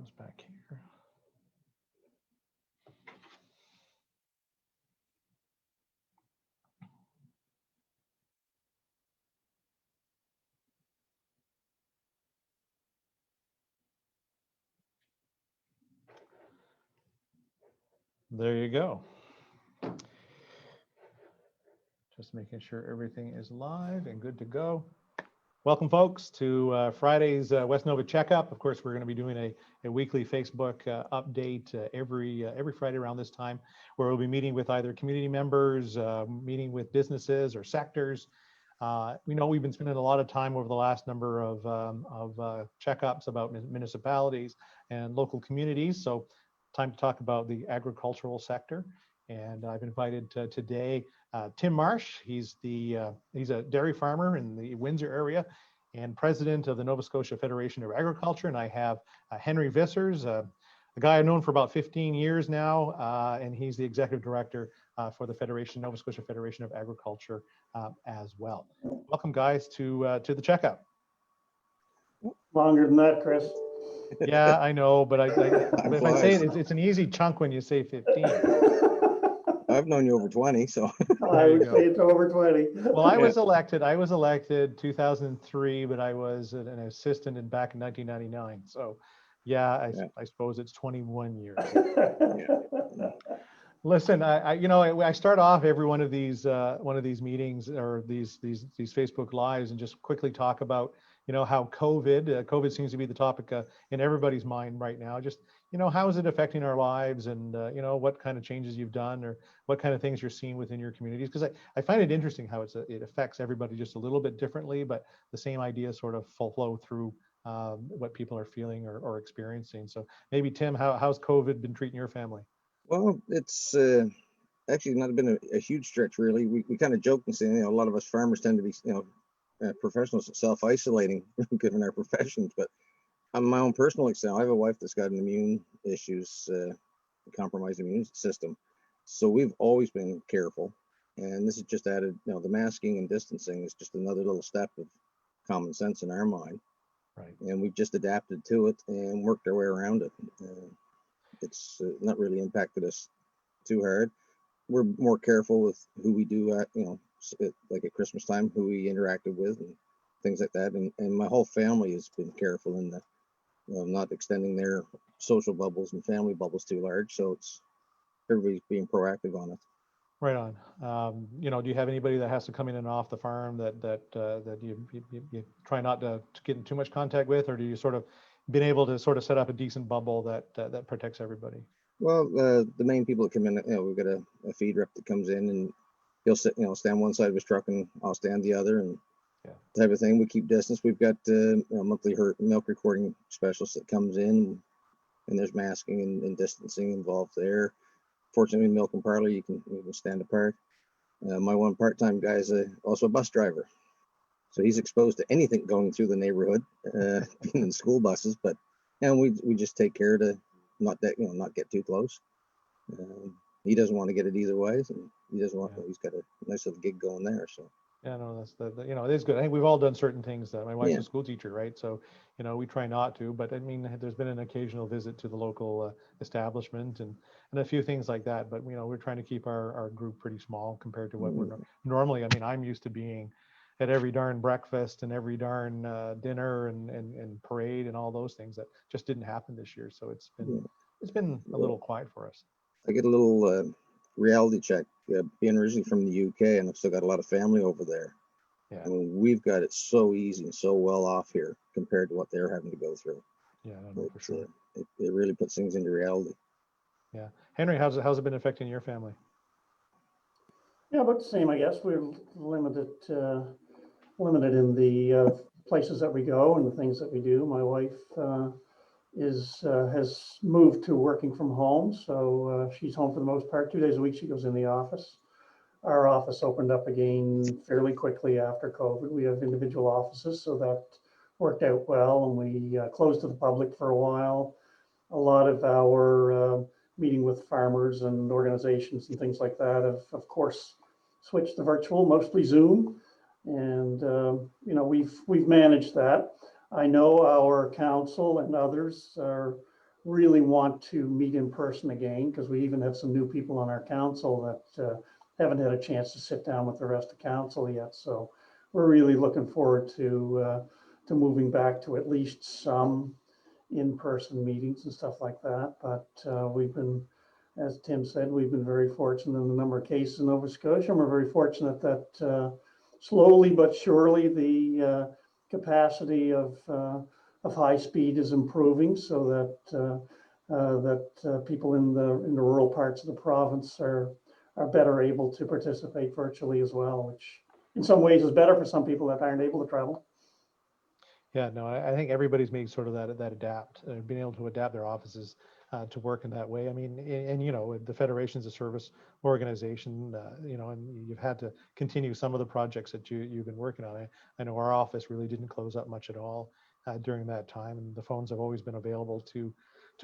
goes back here. There you go. Just making sure everything is live and good to go. Welcome, folks, to Friday's West Nova Checkup. Of course, we're going to be doing a weekly Facebook update every Friday around this time, where we'll be meeting with either community members, meeting with businesses or sectors. We know we've been spending a lot of time over the last number of checkups about municipalities and local communities. So time to talk about the agricultural sector. And I've invited today Tim Marsh. He's a dairy farmer in the Windsor area and president of the Nova Scotia Federation of Agriculture. And I have Henry Vissers, a guy I've known for about 15 years now, and he's the executive director for the Federation, Nova Scotia Federation of Agriculture as well. Welcome, guys, to the Checkup. Longer than that, Chris. Yeah, I know, but if I say it, it's an easy chunk when you say 15. I've known you over 20, so. I would say it's over 20. Well, I was elected 2003, but I was an assistant back in 1999. So yeah, I suppose it's 21 years. Listen, I start off every one of these meetings or these Facebook Lives and just quickly talk about, how COVID seems to be the topic in everybody's mind right now. Just, how is it affecting our lives, and what kind of changes you've done, or what kind of things you're seeing within your communities? Because I find it interesting how it affects everybody just a little bit differently, but the same ideas sort of flow through what people are feeling or experiencing. So maybe Tim, how's COVID been treating your family? Well, it's actually not been a huge stretch, really. We kind of joke and say, a lot of us farmers tend to be, professionals self-isolating given our professions. But on my own personal example, I have a wife that's got an immune issues, compromised immune system. So we've always been careful. And this is just added, the masking and distancing is just another little step of common sense in our mind. Right. And we've just adapted to it and worked our way around it. It's not really impacted us too hard. We're more careful with who we do at, like at Christmas time, who we interacted with and things like that. And my whole family has been careful in that, not extending their social bubbles and family bubbles too large. So everybody's being proactive on it. Right on. Do you have anybody that has to come in and off the farm that you try not to get in too much contact with, or do you sort of been able to sort of set up a decent bubble that protects everybody? Well, the main people that come in, we've got a feed rep that comes in, and he'll sit, stand one side of his truck and I'll stand the other, and type of thing. We keep distance. We've got a monthly milk recording specialist that comes in, and there's masking and distancing involved there. Fortunately, milk and parlor, you can stand apart. My one part-time guy is also a bus driver. So he's exposed to anything going through the neighborhood, being in school buses, but we just take care to not get too close. He doesn't want to get it either way, and he doesn't want. He's got a nice little gig going there. So yeah, no, that's it is good. I think we've all done certain things. My wife's a school teacher, right? So we try not to, but I mean, there's been an occasional visit to the local establishment and a few things like that. But we're trying to keep our group pretty small compared to what we're normally. I mean, I'm used to being at every darn breakfast and every darn dinner and parade and all those things that just didn't happen this year. So it's been a little quiet for us. I get a little reality check, being originally from the UK, and I've still got a lot of family over there. Yeah. I mean, we've got it so easy and so well off here compared to what they're having to go through. Yeah, no, for sure. It really puts things into reality. Yeah. Henry, how's it been affecting your family? Yeah, about the same, I guess. We're limited in the places that we go and the things that we do. My wife has moved to working from home, so she's home for the most part. 2 days a week she goes in the office. Our office opened up again fairly quickly after COVID. We have individual offices, so that worked out well, and we closed to the public for a while. A lot of our meeting with farmers and organizations and things like that have, of course, switched to virtual, mostly Zoom, and we've managed that. I know our council and others are really want to meet in person again, because we even have some new people on our council that haven't had a chance to sit down with the rest of council yet. So we're really looking forward to moving back to at least some in-person meetings and stuff like that. But we've been, as Tim said, we've been very fortunate in the number of cases in Nova Scotia. And we're very fortunate that slowly but surely the capacity of high speed is improving, so that people in the rural parts of the province are better able to participate virtually as well, which in some ways is better for some people that aren't able to travel. Yeah, no, I think everybody's made sort of that being able to adapt their offices to work in that way. I mean, and you know, the Federation's a service organization, you know, and you've had to continue some of the projects that you've been working on. I know our office really didn't close up much at all during that time, and the phones have always been available to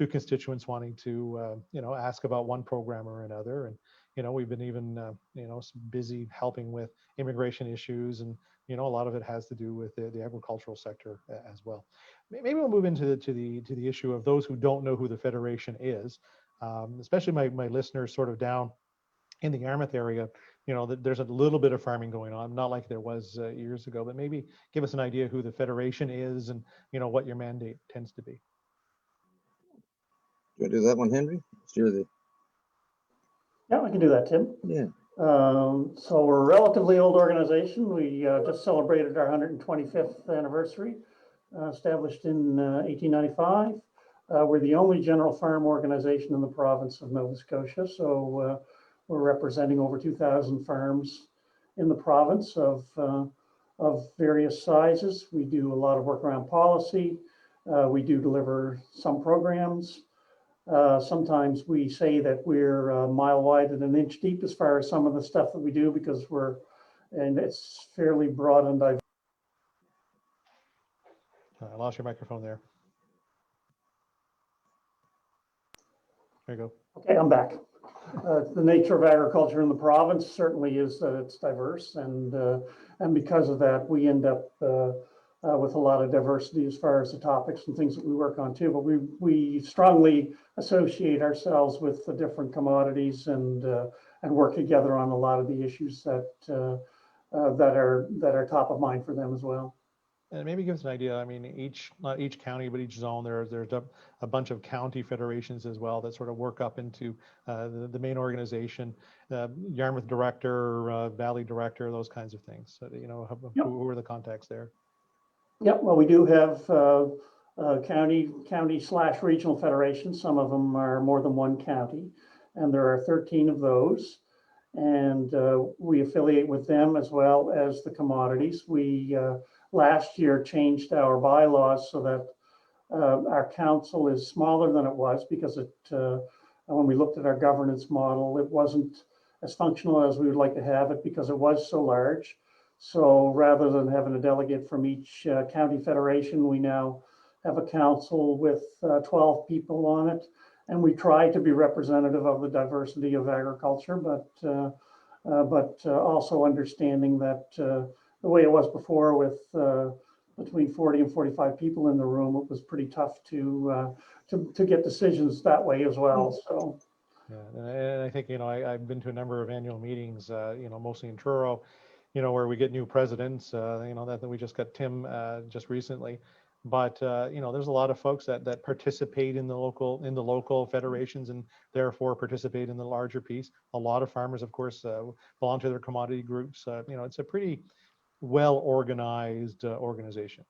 constituents wanting to you know, ask about one program or another. And you know, we've been even you know, busy helping with immigration issues, and you know, a lot of it has to do with the agricultural sector as well. Maybe we'll move into the issue of those who don't know who the Federation is, especially my listeners sort of down in the Yarmouth area. You know, there's a little bit of farming going on, not like there was years ago, but maybe give us an idea who the Federation is and, you know, what your mandate tends to be. You want to do that one, Henry? Yeah, I can do that, Tim. Yeah. So we're a relatively old organization. We just celebrated our 125th anniversary, established in 1895. We're the only general farm organization in the province of Nova Scotia. So we're representing over 2,000 farms in the province of various sizes. We do a lot of work around policy. We do deliver some programs. Sometimes we say that we're a mile wide and an inch deep as far as some of the stuff that we do, because it's fairly broad and diverse. I lost your microphone there. There you go. Okay, I'm back. The nature of agriculture in the province certainly is that it's diverse, and because of that, we end up with a lot of diversity as far as the topics and things that we work on too. But we strongly associate ourselves with the different commodities and work together on a lot of the issues that are top of mind for them as well. And maybe give us an idea. I mean, not each county, but each zone, there's a bunch of county federations as well that sort of work up into the main organization, Yarmouth director, Valley director, those kinds of things. So, you know, who are the contacts there? Yep. Well, we do have county/regional federations. Some of them are more than one county, and there are 13 of those. And we affiliate with them as well as the commodities. We last year changed our bylaws so that our council is smaller than it was, because when we looked at our governance model, it wasn't as functional as we would like to have it, because it was so large. So rather than having a delegate from each county federation, we now have a council with 12 people on it. And we try to be representative of the diversity of agriculture, but also understanding that the way it was before, with between 40 and 45 people in the room, it was pretty tough to get decisions that way as well. So. Yeah, and I think, you know, I've been to a number of annual meetings, you know, mostly in Truro, you know, where we get new presidents, you know, that we just got Tim just recently. But you know, there's a lot of folks that participate in the local federations, and therefore participate in the larger piece. A lot of farmers, of course, belong to their commodity groups. You know, it's a pretty well organized organization.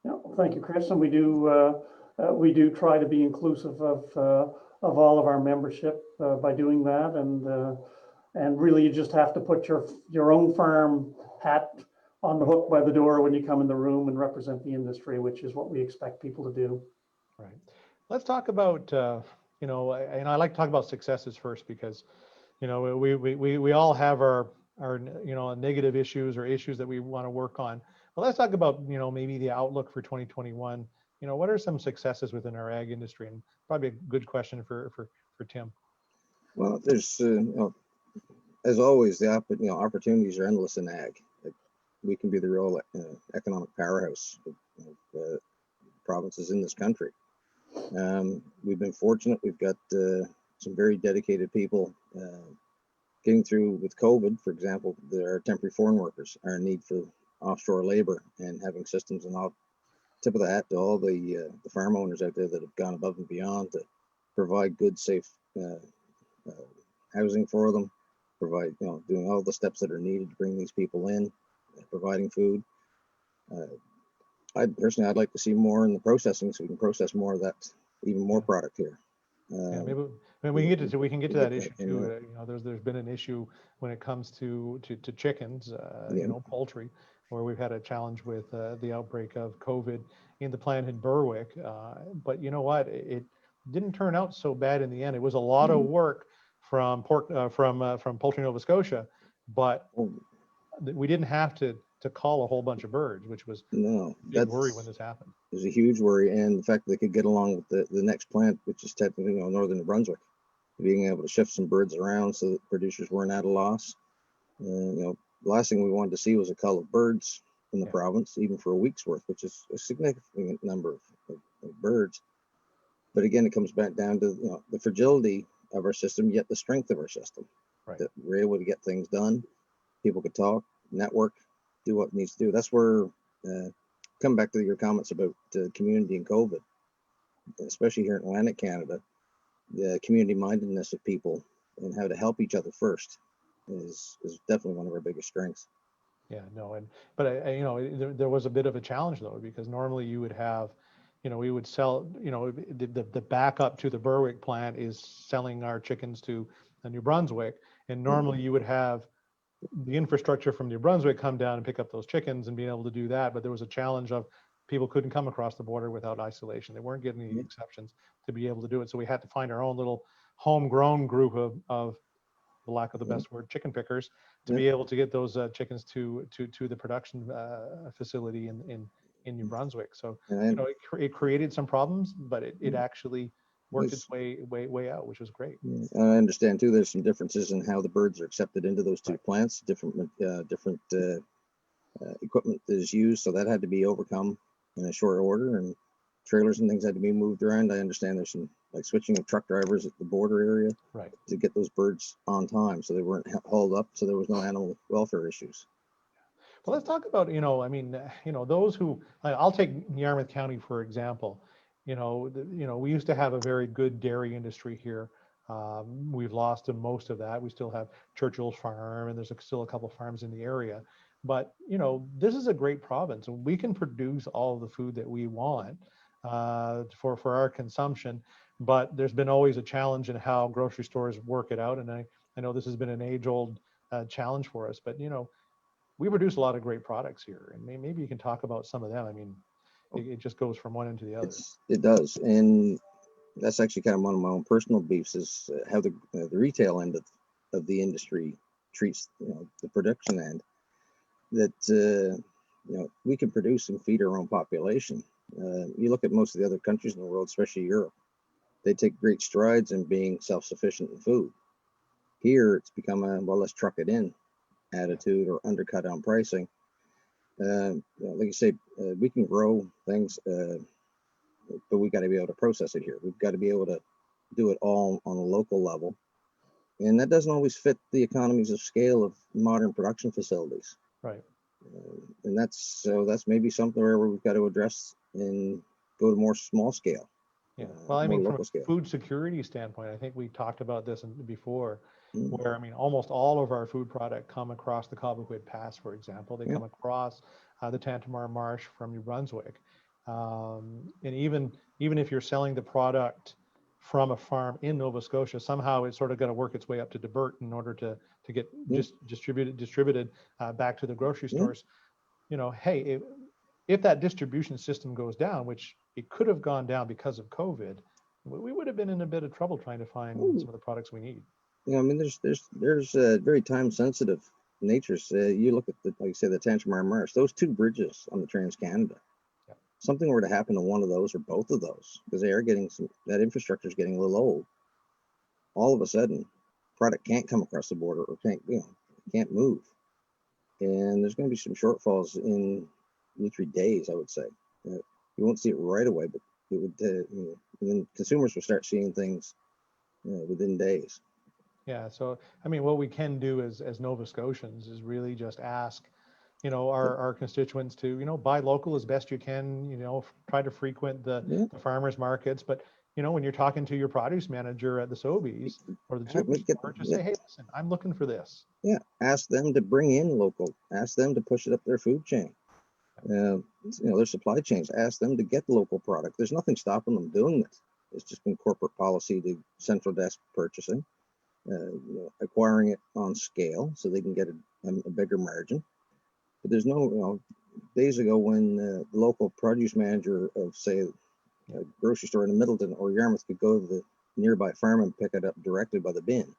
Yeah, well, thank you, Chris. And we do try to be inclusive of all of our membership by doing that, and really you just have to put your own farm hat on the hook by the door when you come in the room and represent the industry, which is what we expect people to do. Right. Let's talk about, you know, and I like to talk about successes first, because, you know, we all have our you know, negative issues or issues that we want to work on. But let's talk about, you know, maybe the outlook for 2021. You know, what are some successes within our ag industry? And probably a good question for Tim. Well, there's, you know, as always, the opportunities are endless in ag. We can be the real economic powerhouse of provinces in this country. We've been fortunate. We've got some very dedicated people getting through with COVID. For example, there are temporary foreign workers, our need for offshore labor, and having systems. And all tip of the hat to all the farm owners out there that have gone above and beyond to provide good, safe housing for them, provide, doing all the steps that are needed to bring these people in, providing food. I'd like to see more in the processing, so we can process more of that, even more product here. Yeah, maybe we can get to that issue too. There's been an issue when it comes to chickens, poultry, where we've had a challenge with the outbreak of COVID in the plant in Berwick. But you know what? It didn't turn out so bad in the end. It was a lot of work from Poultry Nova Scotia, but we didn't have to call a whole bunch of birds, which was a big worry when this happened. It was a huge worry, and the fact that they could get along with the next plant, which is technically northern New Brunswick, being able to shift some birds around so that producers weren't at a loss. The last thing we wanted to see was a cull of birds in the province, even for a week's worth, which is a significant number of birds. But again, it comes back down to the fragility of our system, yet the strength of our system. Right. That we're able to get things done. People could talk, network, do what needs to do. That's where come back to your comments about community and COVID, especially here in Atlantic Canada. The community mindedness of people and how to help each other first is definitely one of our biggest strengths. Yeah, no, but there was a bit of a challenge though, because normally you would have, we would sell, the backup to the Berwick plant is selling our chickens to New Brunswick, and normally you would have the infrastructure from New Brunswick come down and pick up those chickens and being able to do that. But there was a challenge of people couldn't come across the border without isolation. They weren't getting any exceptions to be able to do it. So we had to find our own little homegrown group of the lack of the best word, chicken pickers, to be able to get those chickens to the production facility in New Brunswick. So it created some problems, but it actually worked its way out, which was great. I understand too. There's some differences in how the birds are accepted into those two plants. Different equipment that is used, so that had to be overcome in a short order, and trailers and things had to be moved around. I understand there's some switching of truck drivers at the border area to get those birds on time, so they weren't hauled up, so there was no animal welfare issues. Well, let's talk about those who, I'll take Yarmouth County for example. We used to have a very good dairy industry here. We've lost most of that. We still have Churchill's Farm, and there's still a couple of farms in the area. But this is a great province, and we can produce all of the food that we want for our consumption. But there's been always a challenge in how grocery stores work it out, and I know this has been an age-old challenge for us. But we produce a lot of great products here, and maybe you can talk about some of them. I mean, it just goes from one end to the other. It does, and that's actually kind of one of my own personal beefs is how the retail end of the industry treats the production end. That we can produce and feed our own population. You look at most of the other countries in the world, especially Europe, they take great strides in being self-sufficient in food. Here, it's become a let's truck it in attitude or undercut on pricing. Like you say, we can grow things, but we got to be able to process it here. We've got to be able to do it all on a local level, and that doesn't always fit the economies of scale of modern production facilities. Right. And that's maybe something where we've got to address and go to more small scale. Yeah. Well, I mean, from a food security standpoint, I think we talked about this before, where almost all of our food product come across the Cobequid Pass, for example. They come across the Tantramar Marsh from New Brunswick, and even if you're selling the product from a farm in Nova Scotia, somehow it's sort of got to work its way up to Debert in order to get distributed back to the grocery stores. Hey, if that distribution system goes down, which it could have gone down because of COVID, we would have been in a bit of trouble trying to find some of the products we need. I mean, there's very time sensitive natures. You look at like you say, the Tantramar Marsh, those two bridges on the Trans-Canada. Something were to happen to one of those or both of those, because they are getting that infrastructure is getting a little old. All of a sudden, product can't come across the border or can't move, and there's going to be some shortfalls in literally days. I would say you won't see it right away, but it would and then consumers will start seeing things within days. Yeah. So, I mean, what we can do as Nova Scotians is really just ask, our constituents to, buy local as best you can, try to frequent the farmers markets. But, when you're talking to your produce manager at the Sobeys or the superstore, just say, hey, listen, I'm looking for this. Yeah. Ask them to bring in local, ask them to push it up their food chain, their supply chains, ask them to get local product. There's nothing stopping them doing it. It's just been corporate policy to central desk purchasing, acquiring it on scale so they can get a bigger margin. But there's no, days ago when the local produce manager of, say, a grocery store in Middleton or Yarmouth could go to the nearby farm and pick it up directly by the bin.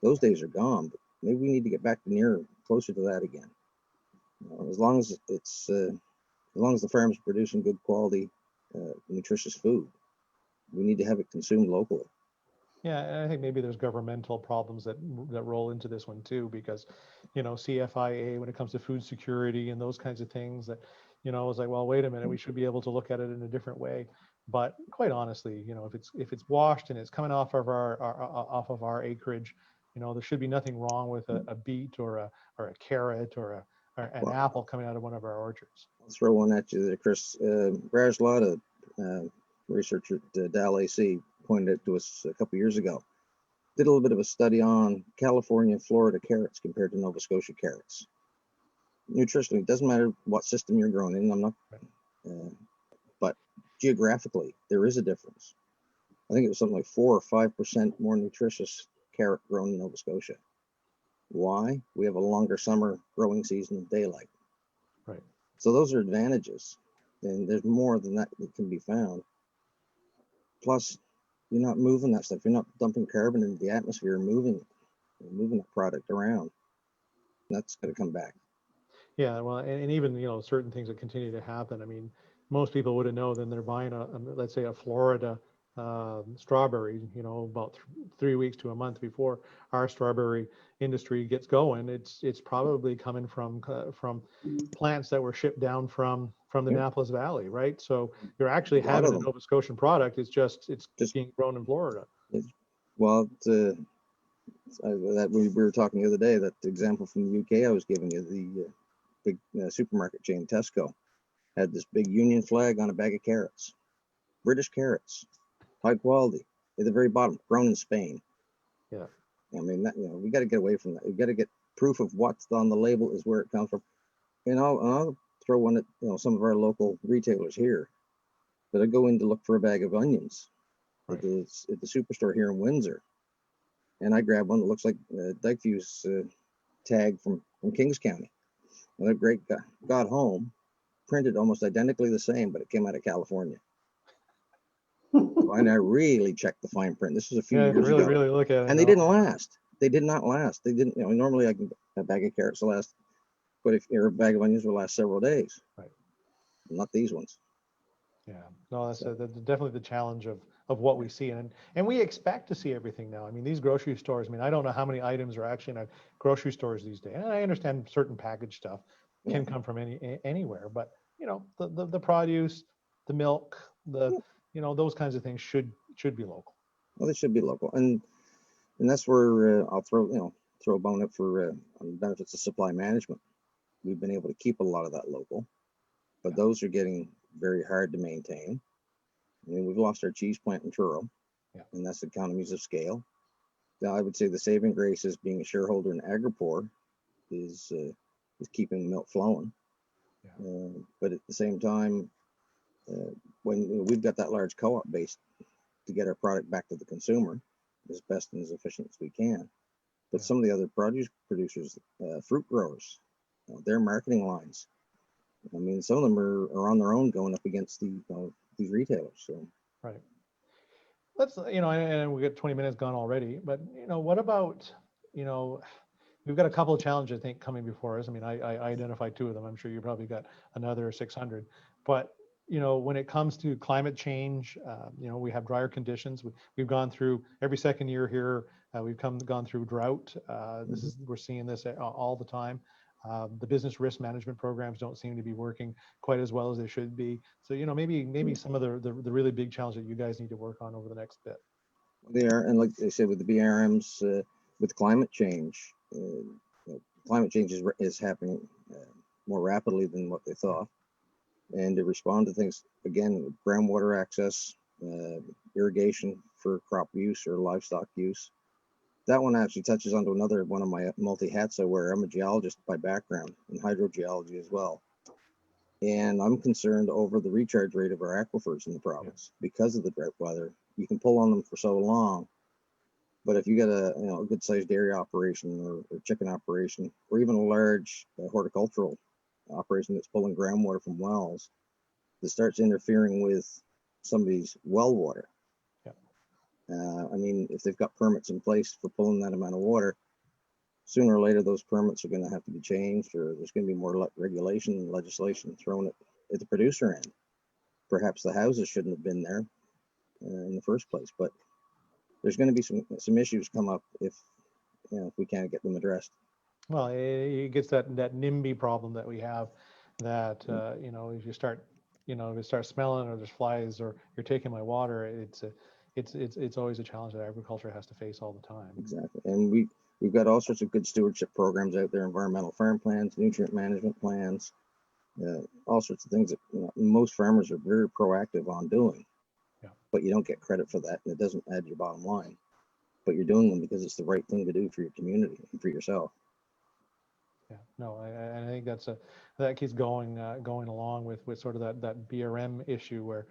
Those days are gone, but maybe we need to get back to closer to that again. As long as the farm's producing good quality, nutritious food, we need to have it consumed locally. Yeah, and I think maybe there's governmental problems that roll into this one too, because, CFIA, when it comes to food security and those kinds of things, that, it's like, well, wait a minute, we should be able to look at it in a different way. But quite honestly, if it's washed and it's coming off of our acreage, there should be nothing wrong with a beet or a carrot or an apple coming out of one of our orchards. I'll throw one at you there, Chris. Brad Lotta, researcher at Dal AC, pointed it to us a couple years ago. Did a little bit of a study on California and Florida carrots compared to Nova Scotia carrots. Nutritionally, it doesn't matter what system you're growing in. I'm not, but geographically, there is a difference. I think it was something like 4 or 5% more nutritious carrot grown in Nova Scotia. Why? We have a longer summer growing season in daylight. Right. So those are advantages, and there's more than that can be found. Plus, you're not moving that stuff. You're not dumping carbon into the atmosphere and moving the product around. That's going to come back. Yeah, well, and even, certain things that continue to happen. I mean, most people would have known that they're buying let's say a Florida strawberry, about 3 weeks to a month before our strawberry industry gets going. It's probably coming from plants that were shipped down from the Annapolis Valley, right? So you're actually having a Nova Scotian product. It's just being grown in Florida. That we were talking the other day, that example from the UK I was giving you, the big supermarket chain Tesco had this big Union flag on a bag of carrots, British carrots, high quality, at the very bottom, grown in Spain. Yeah. I mean, we got to get away from that. We got to get proof of what's on the label is where it comes from. And I'll throw one at some of our local retailers here. But I go in to look for a bag of onions at the superstore here in Windsor, and I grab one that looks like Dykeview's tag from Kings County. And that great got home, printed almost identically the same, but it came out of California. And I really checked the fine print. This was a few years ago. Really look at it. And they didn't last. They did not last. They didn't. Normally a bag of carrots will last, but if a bag of onions will last several days. Right. Not these ones. Yeah. No, that's definitely the challenge of what we see, and we expect to see everything now. I mean, these grocery stores. I mean, I don't know how many items are actually in our grocery stores these days. And I understand certain packaged stuff can come from anywhere, but the produce, the milk, those kinds of things should be local. Well, they should be local, and that's where I'll throw a bone up for on the benefits of supply management. We've been able to keep a lot of that local, but those are getting very hard to maintain. I mean, we've lost our cheese plant in Truro, and that's economies of scale. Now, I would say the saving grace is being a shareholder in Agripor is keeping milk flowing. Yeah. But at the same time, when we've got that large co-op base to get our product back to the consumer as best and as efficient as we can. But some of the other produce producers, fruit growers, their marketing lines, I mean, some of them are on their own going up against these retailers. So right. Let's and we got 20 minutes gone already. But what about we've got a couple of challenges I think coming before us. I mean, I identified 2 of them. I'm sure you probably got another 600. But when it comes to climate change, we have drier conditions. We've gone through every second year here. We've gone through drought. We're seeing this all the time. The business risk management programs don't seem to be working quite as well as they should be. So, maybe some of the really big challenge that you guys need to work on over the next bit. They are, and like they said, with the BRMs, with climate change, climate change is happening more rapidly than what they thought. And to respond to things, again, groundwater access, irrigation for crop use or livestock use. That one actually touches onto another one of my multi-hats I wear. I'm a geologist by background in hydrogeology as well. And I'm concerned over the recharge rate of our aquifers in the province because of the drought weather. You can pull on them for so long, but if you got a good sized dairy operation or chicken operation, or even a large horticultural operation that's pulling groundwater from wells, that starts interfering with somebody's well water. I mean, if they've got permits in place for pulling that amount of water, sooner or later those permits are going to have to be changed, or there's going to be more regulation and legislation thrown at the producer end. Perhaps the houses shouldn't have been there in the first place, but there's going to be some issues come up if we can't get them addressed. Well, it gets that NIMBY problem that we have, that if you start if it starts smelling, or there's flies, or you're taking my water, it's always a challenge that agriculture has to face all the time. Exactly. And we've got all sorts of good stewardship programs out there, environmental farm plans, nutrient management plans, all sorts of things that most farmers are very proactive on doing. But you don't get credit for that, and it doesn't add to your bottom line. But you're doing them because it's the right thing to do for your community and for yourself. Yeah, no, I think that keeps going along with sort of that BRM issue, where,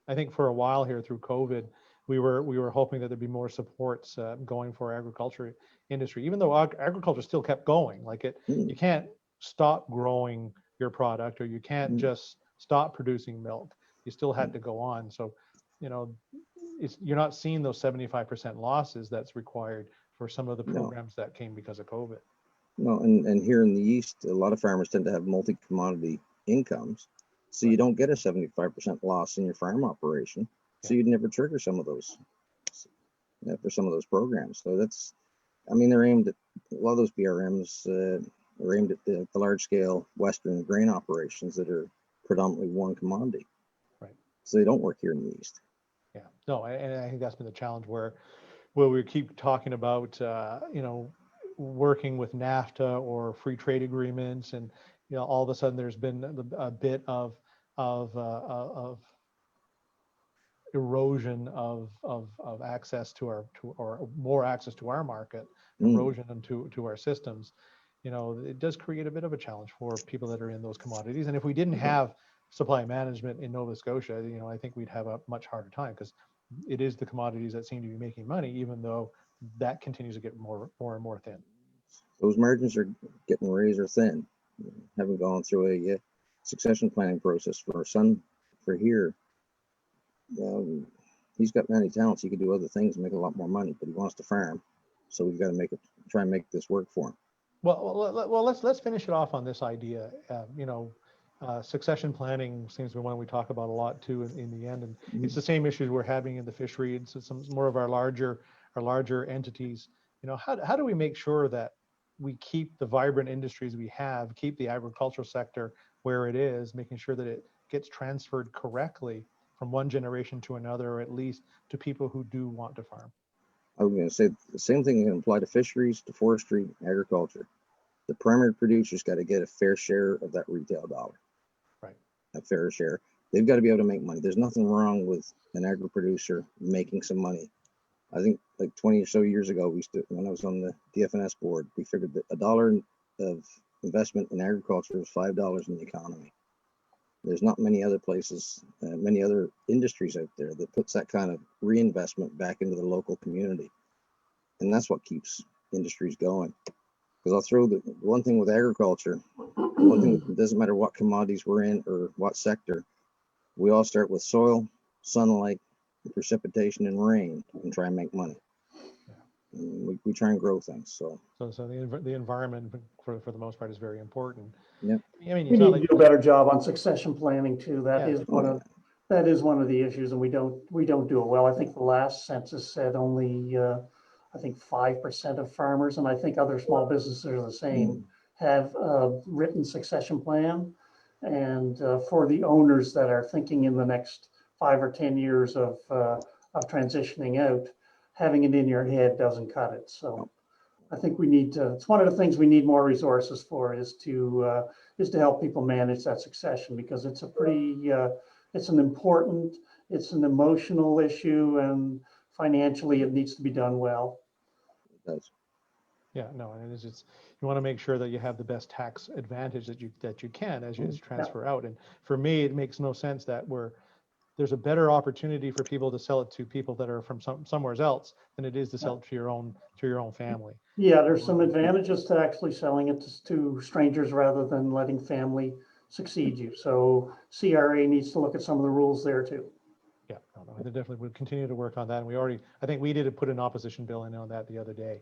I think for a while here through COVID, we were hoping that there'd be more supports going for our agriculture industry, even though agriculture still kept going. Like you can't stop growing your product, or you can't just stop producing milk. You still had to go on. So, you're not seeing those 75% losses that's required for some of the programs that came because of COVID. No, and here in the East, a lot of farmers tend to have multi-commodity incomes. So you don't get a 75% loss in your farm operation. So you'd never trigger some of those for some of those programs. So they're aimed at, a lot of those BRMs are aimed at the large scale Western grain operations that are predominantly one commodity. Right. So they don't work here in the East. Yeah, no, and I think that's been the challenge where we keep talking about, working with NAFTA or free trade agreements, and all of a sudden there's been a bit of erosion of access or more access to our market, erosion into our systems. It does create a bit of a challenge for people that are in those commodities. And if we didn't have supply management in Nova Scotia, I think we'd have a much harder time, because it is the commodities that seem to be making money, even though that continues to get more and more thin. Those margins are getting razor thin. Having gone through a succession planning process for our son for here, he's got many talents. He could do other things and make a lot more money, but he wants to farm. So we've got to try and make this work for him. Well, let's finish it off on this idea. Succession planning seems to be one we talk about a lot too in the end, and it's the same issues we're having in the fishery. It's some more of our larger entities. How do we make sure that we keep the vibrant industries we have, keep the agricultural sector where it is, making sure that it gets transferred correctly from one generation to another, or at least to people who do want to farm? I was going to say the same thing can apply to fisheries, to forestry, agriculture. The primary producers got to get a fair share of that retail dollar. Right. A fair share. They've got to be able to make money. There's nothing wrong with an agri-producer making some money. I think like 20 or so years ago, when I was on the DFNS board, we figured that $1 of investment in agriculture is $5 in the economy. There's not many other places, many other industries out there that puts that kind of reinvestment back into the local community. And that's what keeps industries going. Because I'll throw the one thing with agriculture, one thing, it doesn't matter what commodities we're in or what sector, we all start with soil, sunlight, precipitation, and rain, and try and make money. And we try and grow things. So the environment for the most part is very important. Yep. I mean, We need to do a better job on succession planning too. That is one of the issues, and we don't do it well. I think the last census said only 5% of farmers, and I think other small businesses are the same, have a written succession plan. And for the owners that are thinking in the next 5 or 10 years of transitioning out, having it in your head doesn't cut it. So I think we need to, it's one of the things we need more resources for is to help people manage that succession, because it's a pretty, it's an important, it's an emotional issue, and financially it needs to be done well. It does. Yeah, no, and it's just, you want to make sure that you have the best tax advantage that you can as you transfer out. And for me, it makes no sense that there's a better opportunity for people to sell it to people that are from somewhere else than it is to sell it to your own family. Yeah, there's some advantages to actually selling it to strangers rather than letting family succeed you. So CRA needs to look at some of the rules there too. Yeah, no, they definitely would continue to work on that. And I think we did put an opposition bill in on that the other day.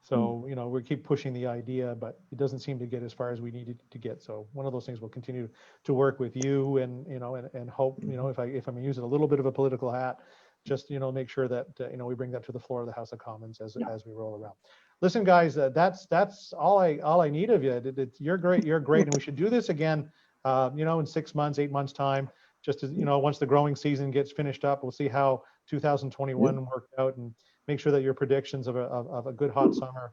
So, you know, we keep pushing the idea, but it doesn't seem to get as far as we needed to get. So one of those things we'll continue to work with you and, you know, and hope, you know, if I'm using a little bit of a political hat, just, you know, make sure that, you know, we bring that to the floor of the House of Commons as we roll around. Listen, guys, that's all I need of you. You're great. And we should do this again, you know, in 6 months, 8 months time, just as, you know, once the growing season gets finished up, we'll see how 2021 worked out and make sure that your predictions of a good hot summer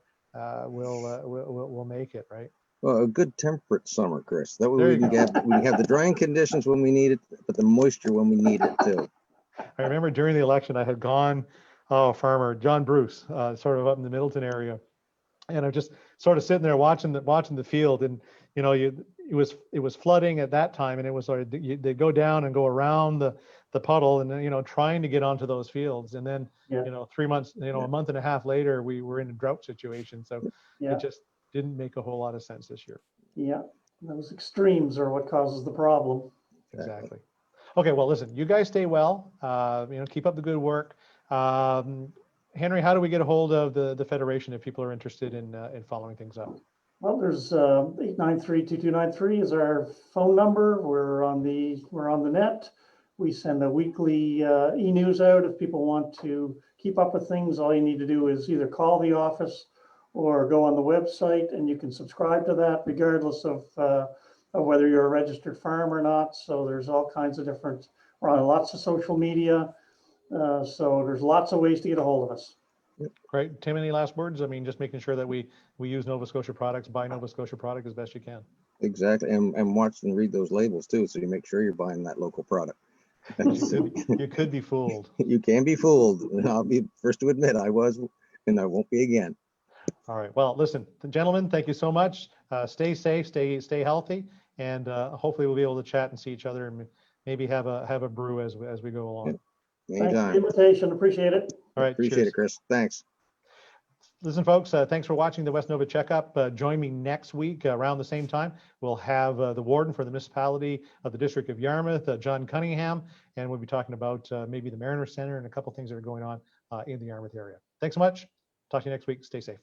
will make it, right? Well, a good temperate summer, Chris. That way There we you can go. we can have the drying conditions when we need it, but the moisture when we need it too. I remember during the election, I had gone, farmer John Bruce, sort of up in the Middleton area, and I'm just sort of sitting there watching the field, and you know, it was flooding at that time, and it was sort of they go down and go around the puddle, and then, you know, trying to get onto those fields, and then you know, 3 months, you know, a month and a half later, we were in a drought situation, so it just didn't make a whole lot of sense this year. Yeah, those extremes are what causes the problem. Exactly. Okay, well, listen, you guys stay well. You know, keep up the good work. Henry, how do we get a hold of the Federation if people are interested in following things up? Well, there's 893-2293 is our phone number. We're on the net. We send a weekly e-news out. If people want to keep up with things, all you need to do is either call the office or go on the website, and you can subscribe to that regardless of whether you're a registered farm or not. So there's all kinds of different, we're on lots of social media. So there's lots of ways to get a hold of us. Great. Tim, any last words? I mean, just making sure that we use Nova Scotia products, buy Nova Scotia product as best you can. Exactly, and watch and read those labels too, so you make sure you're buying that local product. You could be fooled. You can be fooled. I'll be first to admit I was, and I won't be again. All right. Well, listen, gentlemen, thank you so much. Stay safe, stay healthy, and hopefully we'll be able to chat and see each other and maybe have a brew as we go along. Yeah. Thanks for Anytime. the invitation. Appreciate it. All right. Appreciate cheers. it, Chris. Thanks. Listen, folks, thanks for watching the West Nova Checkup. Join me next week around the same time. We'll have the warden for the municipality of the District of Yarmouth, John Cunningham, and we'll be talking about maybe the Mariner Center and a couple things that are going on in the Yarmouth area. Thanks so much. Talk to you next week. Stay safe.